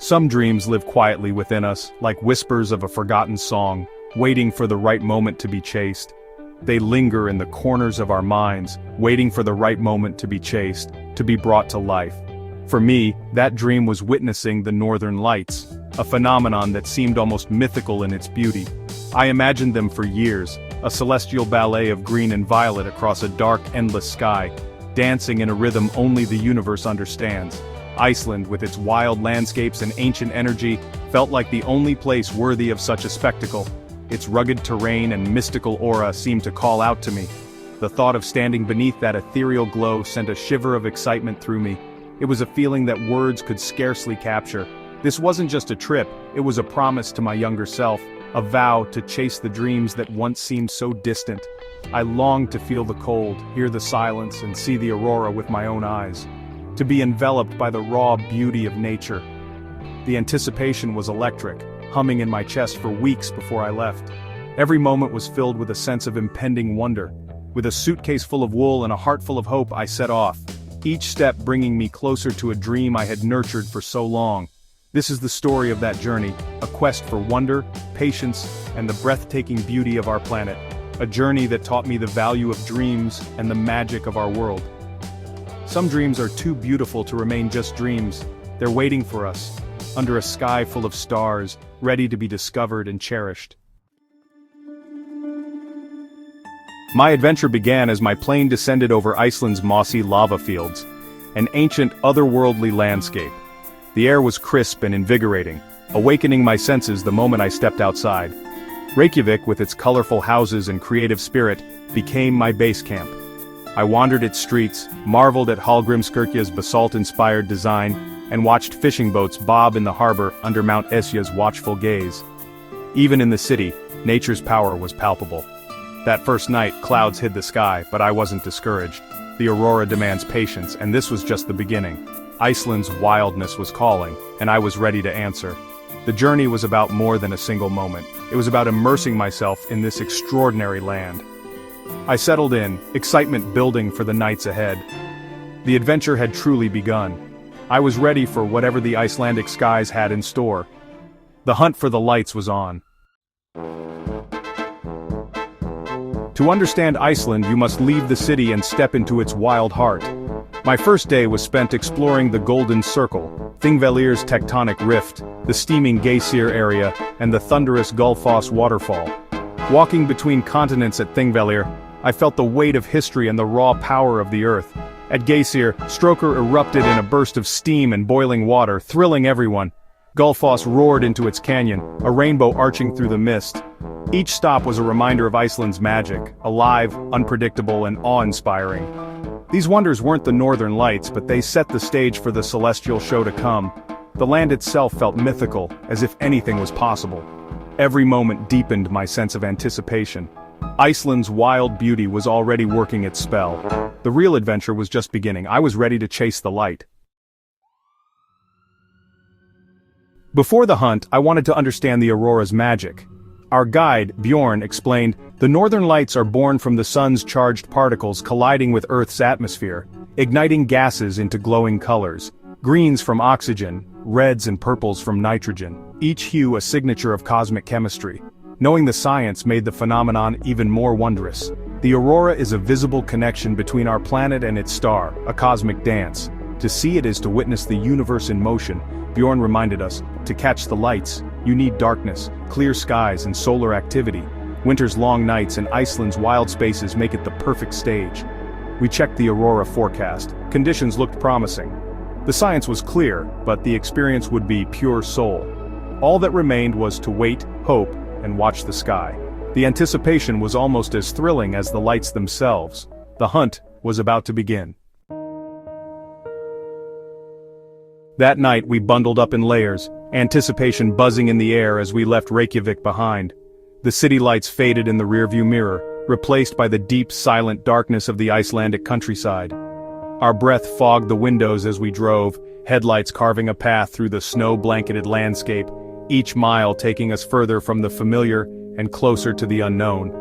Some dreams live quietly within us, like whispers of a forgotten song, waiting for the right moment to be chased. They linger in the corners of our minds, waiting for the right moment to be chased, to be brought to life. For me, that dream was witnessing the Northern Lights, a phenomenon that seemed almost mythical in its beauty. I imagined them for years, a celestial ballet of green and violet across a dark, endless sky, dancing in a rhythm only the universe understands. Iceland, with its wild landscapes and ancient energy, felt like the only place worthy of such a spectacle. Its rugged terrain and mystical aura seemed to call out to me. The thought of standing beneath that ethereal glow sent a shiver of excitement through me. It was a feeling that words could scarcely capture. This wasn't just a trip, it was a promise to my younger self, a vow to chase the dreams that once seemed so distant. I longed to feel the cold, hear the silence, and see the aurora with my own eyes. To be enveloped by the raw beauty of nature. The anticipation was electric, humming in my chest for weeks before I left. Every moment was filled with a sense of impending wonder. With a suitcase full of wool and a heart full of hope, I set off, each step bringing me closer to a dream I had nurtured for so long. This is the story of that journey, a quest for wonder, patience, and the breathtaking beauty of our planet. A journey that taught me the value of dreams and the magic of our world. Some dreams are too beautiful to remain just dreams. They're waiting for us, under a sky full of stars, ready to be discovered and cherished. My adventure began as my plane descended over Iceland's mossy lava fields, an ancient, otherworldly landscape. The air was crisp and invigorating, awakening my senses the moment I stepped outside. Reykjavik, with its colorful houses and creative spirit, became my base camp. I wandered its streets, marveled at Hallgrímskirkja's basalt-inspired design, and watched fishing boats bob in the harbor under Mount Esja's watchful gaze. Even in the city, nature's power was palpable. That first night, clouds hid the sky, but I wasn't discouraged. The aurora demands patience, and this was just the beginning. Iceland's wildness was calling, and I was ready to answer. The journey was about more than a single moment. It was about immersing myself in this extraordinary land. I settled in, excitement building for the nights ahead. The adventure had truly begun. I was ready for whatever the Icelandic skies had in store. The hunt for the lights was on. To understand Iceland, you must leave the city and step into its wild heart. My first day was spent exploring the Golden Circle, Thingvelir's tectonic rift, the steaming Geysir area, and the thunderous Gullfoss waterfall. Walking between continents at Thingvellir, I felt the weight of history and the raw power of the earth. At Geysir, Strókur erupted in a burst of steam and boiling water, thrilling everyone. Gullfoss roared into its canyon, a rainbow arching through the mist. Each stop was a reminder of Iceland's magic, alive, unpredictable, and awe-inspiring. These wonders weren't the Northern Lights, but they set the stage for the celestial show to come. The land itself felt mythical, as if anything was possible. Every moment deepened my sense of anticipation. Iceland's wild beauty was already working its spell. The real adventure was just beginning. I was ready to chase the light. Before the hunt, I wanted to understand the aurora's magic. Our guide, Bjorn, explained, "The northern lights are born from the sun's charged particles colliding with Earth's atmosphere, igniting gases into glowing colors. Greens from oxygen, reds and purples from nitrogen, each hue a signature of cosmic chemistry." Knowing the science made the phenomenon even more wondrous. The aurora is a visible connection between our planet and its star, a cosmic dance. To see it is to witness the universe in motion. Bjorn reminded us, to catch the lights, you need darkness, clear skies and solar activity. Winter's long nights and Iceland's wild spaces make it the perfect stage. We checked the aurora forecast. Conditions looked promising. The science was clear, but the experience would be pure soul. All that remained was to wait, hope, and watch the sky. The anticipation was almost as thrilling as the lights themselves. The hunt was about to begin. That night we bundled up in layers, anticipation buzzing in the air as we left Reykjavik behind. The city lights faded in the rearview mirror, replaced by the deep, silent darkness of the Icelandic countryside. Our breath fogged the windows as we drove, headlights carving a path through the snow-blanketed landscape, each mile taking us further from the familiar and closer to the unknown.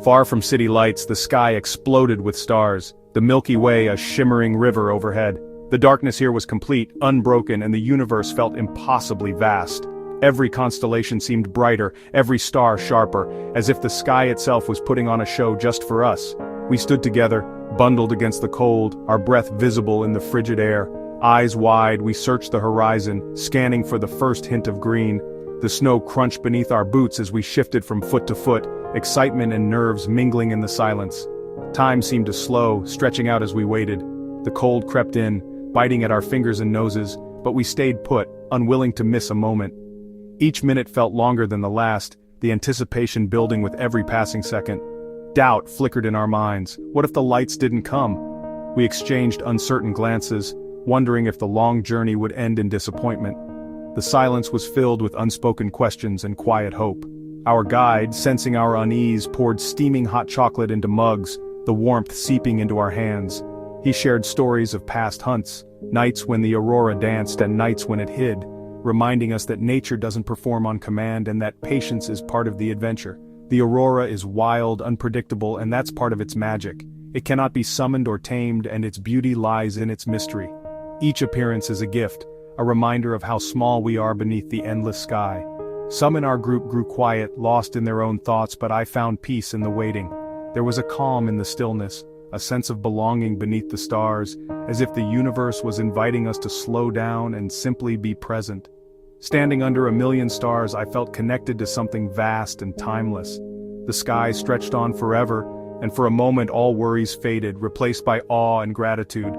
Far from city lights, the sky exploded with stars, the Milky Way a shimmering river overhead. The darkness here was complete, unbroken, and the universe felt impossibly vast. Every constellation seemed brighter, every star sharper, as if the sky itself was putting on a show just for us. We stood together, bundled against the cold, our breath visible in the frigid air. Eyes wide, we searched the horizon, scanning for the first hint of green. The snow crunched beneath our boots as we shifted from foot to foot, excitement and nerves mingling in the silence. Time seemed to slow, stretching out as we waited. The cold crept in, biting at our fingers and noses, but we stayed put, unwilling to miss a moment. Each minute felt longer than the last, the anticipation building with every passing second. Doubt flickered in our minds. What if the lights didn't come? We exchanged uncertain glances, wondering if the long journey would end in disappointment. The silence was filled with unspoken questions and quiet hope. Our guide, sensing our unease, poured steaming hot chocolate into mugs, the warmth seeping into our hands. He shared stories of past hunts, nights when the aurora danced and nights when it hid, reminding us that nature doesn't perform on command and that patience is part of the adventure. The aurora is wild, unpredictable, and that's part of its magic. It cannot be summoned or tamed, and its beauty lies in its mystery. Each appearance is a gift, a reminder of how small we are beneath the endless sky. Some in our group grew quiet, lost in their own thoughts, but I found peace in the waiting. There was a calm in the stillness, a sense of belonging beneath the stars, as if the universe was inviting us to slow down and simply be present. Standing under a million stars, I felt connected to something vast and timeless. The sky stretched on forever, and for a moment all worries faded, replaced by awe and gratitude.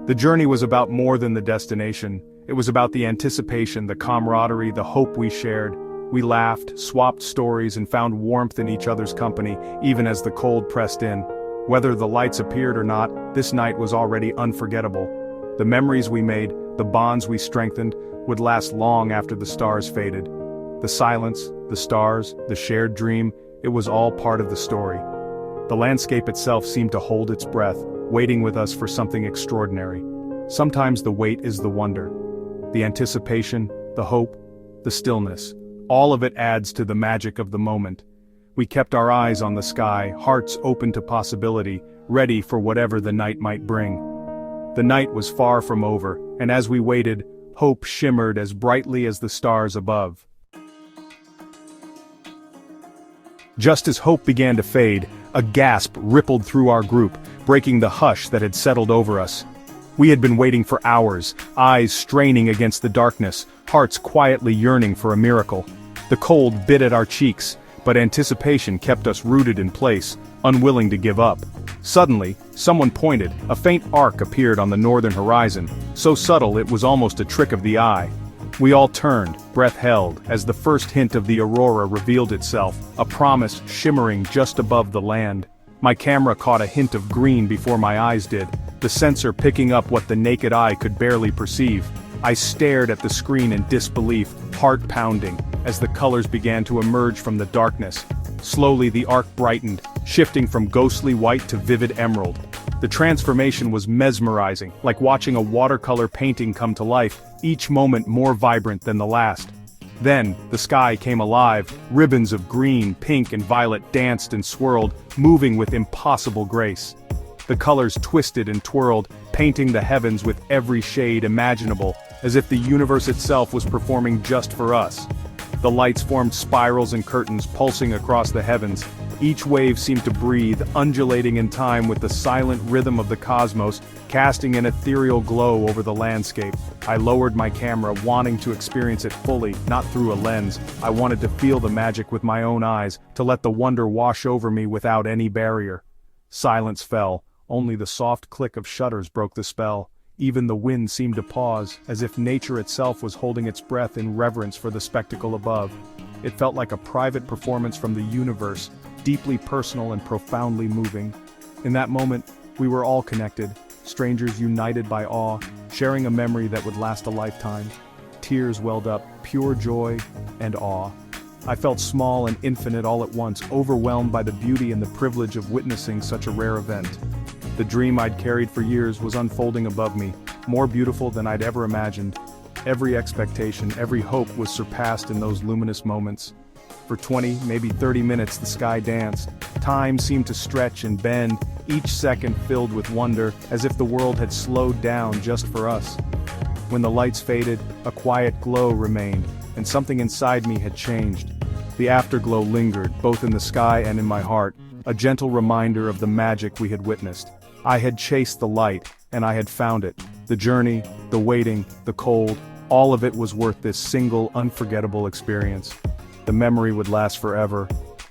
The journey was about more than the destination. It was about the anticipation, the camaraderie, the hope we shared. We laughed, swapped stories, and found warmth in each other's company, even as the cold pressed in. Whether the lights appeared or not, this night was already unforgettable. The memories we made, the bonds we strengthened, would last long after the stars faded. The silence, the stars, the shared dream, it was all part of the story. The landscape itself seemed to hold its breath, waiting with us for something extraordinary. Sometimes the wait is the wonder. The anticipation, the hope, the stillness, all of it adds to the magic of the moment. We kept our eyes on the sky, hearts open to possibility, ready for whatever the night might bring. The night was far from over, and as we waited, hope shimmered as brightly as the stars above. Just as hope began to fade, a gasp rippled through our group, breaking the hush that had settled over us. We had been waiting for hours, eyes straining against the darkness, hearts quietly yearning for a miracle. The cold bit at our cheeks, but anticipation kept us rooted in place, unwilling to give up. Suddenly, someone pointed, a faint arc appeared on the northern horizon, so subtle it was almost a trick of the eye. We all turned, breath held, as the first hint of the aurora revealed itself, a promise shimmering just above the land. My camera caught a hint of green before my eyes did, the sensor picking up what the naked eye could barely perceive. I stared at the screen in disbelief, heart pounding, as the colors began to emerge from the darkness. Slowly the arc brightened, shifting from ghostly white to vivid emerald. The transformation was mesmerizing, like watching a watercolor painting come to life, each moment more vibrant than the last. Then, the sky came alive, ribbons of green, pink, and violet danced and swirled, moving with impossible grace. The colors twisted and twirled, painting the heavens with every shade imaginable, as if the universe itself was performing just for us. The lights formed spirals and curtains pulsing across the heavens. Each wave seemed to breathe, undulating in time with the silent rhythm of the cosmos, casting an ethereal glow over the landscape. I lowered my camera, wanting to experience it fully, not through a lens. I wanted to feel the magic with my own eyes, to let the wonder wash over me without any barrier. Silence fell. Only the soft click of shutters broke the spell. Even the wind seemed to pause, as if nature itself was holding its breath in reverence for the spectacle above. It felt like a private performance from the universe, deeply personal and profoundly moving. In that moment, we were all connected, strangers united by awe, sharing a memory that would last a lifetime. Tears welled up, pure joy and awe. I felt small and infinite all at once, overwhelmed by the beauty and the privilege of witnessing such a rare event. The dream I'd carried for years was unfolding above me, more beautiful than I'd ever imagined. Every expectation, every hope was surpassed in those luminous moments. For 20, maybe 30 minutes the sky danced. Time seemed to stretch and bend, each second filled with wonder, as if the world had slowed down just for us. When the lights faded, a quiet glow remained, and something inside me had changed. The afterglow lingered, both in the sky and in my heart, a gentle reminder of the magic we had witnessed. I had chased the light, and I had found it. The journey, the waiting, the cold, all of it was worth this single, unforgettable experience. The memory would last forever.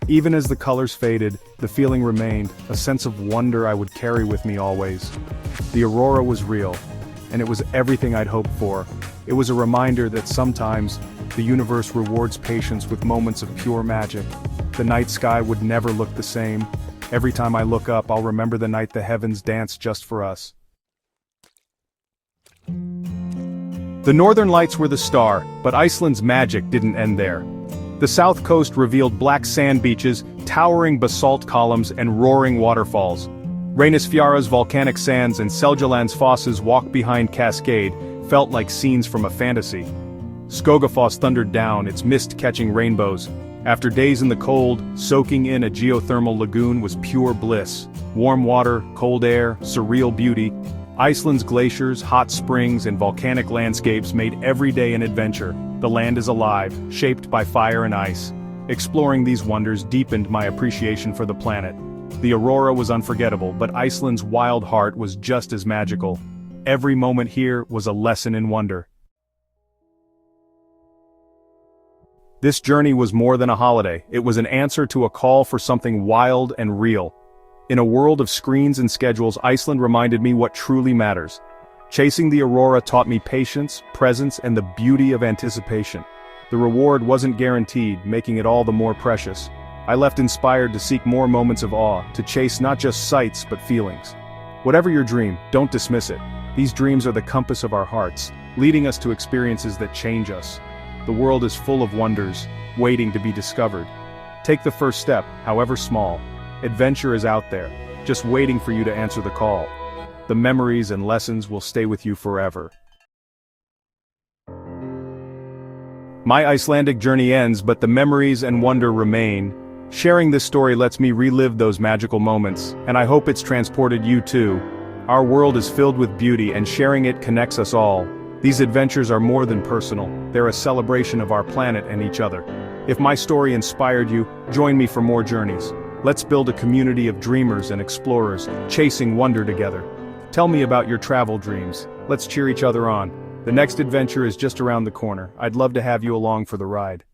Even as the colors faded, the feeling remained, a sense of wonder I would carry with me always. The aurora was real, and it was everything I'd hoped for. It was a reminder that sometimes, the universe rewards patience with moments of pure magic. The night sky would never look the same. Every time I look up, I'll remember the night the heavens danced just for us. The northern lights were the star, but Iceland's magic didn't end there. The south coast revealed black sand beaches, towering basalt columns, and roaring waterfalls. Reynisfjara's volcanic sands and Seljaland's fosses walk behind cascade felt like scenes from a fantasy. Skogafoss thundered down, its mist catching rainbows. After days in the cold, soaking in a geothermal lagoon was pure bliss. Warm water, cold air, surreal beauty. Iceland's glaciers, hot springs, and volcanic landscapes made every day an adventure. The land is alive, shaped by fire and ice. Exploring these wonders deepened my appreciation for the planet. The aurora was unforgettable, but Iceland's wild heart was just as magical. Every moment here was a lesson in wonder. This journey was more than a holiday, it was an answer to a call for something wild and real. In a world of screens and schedules, Iceland reminded me what truly matters. Chasing the aurora taught me patience, presence, and the beauty of anticipation. The reward wasn't guaranteed, making it all the more precious. I left inspired to seek more moments of awe, to chase not just sights but feelings. Whatever your dream, don't dismiss it. These dreams are the compass of our hearts, leading us to experiences that change us. The world is full of wonders, waiting to be discovered. Take the first step, however small. Adventure is out there, just waiting for you to answer the call. The memories and lessons will stay with you forever. My Icelandic journey ends, but the memories and wonder remain. Sharing this story lets me relive those magical moments, and I hope it's transported you too. Our world is filled with beauty, and sharing it connects us all. These adventures are more than personal, they're a celebration of our planet and each other. If my story inspired you, join me for more journeys. Let's build a community of dreamers and explorers, chasing wonder together. Tell me about your travel dreams. Let's cheer each other on. The next adventure is just around the corner. I'd love to have you along for the ride.